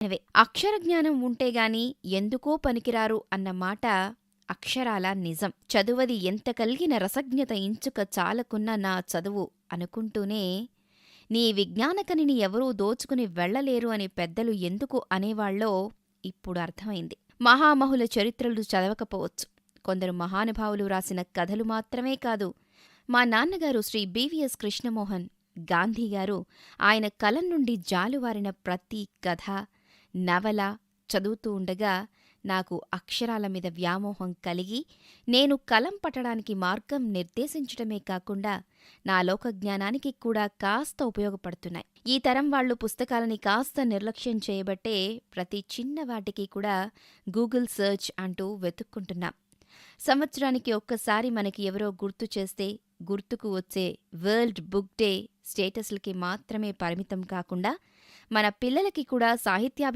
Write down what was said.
అక్షర జ్ఞానం ఉంటేగాని ఎందుకో పనికిరారు అన్న మాట అక్షరాల నిజం. చదువది ఎంత కలిగిన రసజ్ఞత ఇంచుక చాలకున్న నా చదువు అనుకుంటూనే నీ విజ్ఞానకనిని ఎవరూ దోచుకుని వెళ్ళలేరు అని పెద్దలు ఎందుకు అనేవాళ్ళో ఇప్పుడు అర్థమైంది. మహామహుల చరిత్రలు చదవకపోవచ్చు. కొందరు మహానుభావులు రాసిన కథలు మాత్రమే కాదు, మా నాన్నగారు శ్రీ బివిఎస్ కృష్ణమోహన్ గాంధీగారు ఆయన కలం నుండి జాలువారిన ప్రతి కథ, నవల చదువుతూ ఉండగా నాకు అక్షరాల మీద వ్యామోహం కలిగి నేను కలం పట్టడానికి మార్గం నిర్దేశించటమే కాకుండా నా లోకజ్ఞానానికి కూడా కాస్త ఉపయోగపడుతున్నాయి. ఈ తరం వాళ్లు పుస్తకాలని కాస్త నిర్లక్ష్యం చేయబట్టే ప్రతి చిన్నవాటికి కూడా గూగుల్ సెర్చ్ అంటూ వెతుక్కుంటున్నాం. సంవత్సరానికి ఒక్కసారి మనకి ఎవరో గుర్తు చేస్తే గుర్తుకు వచ్చే వరల్డ్ బుక్ డే స్టేటస్లకి మాత్రమే పరిమితం కాకుండా మన పిల్లలకి కూడా సాహిత్యాభి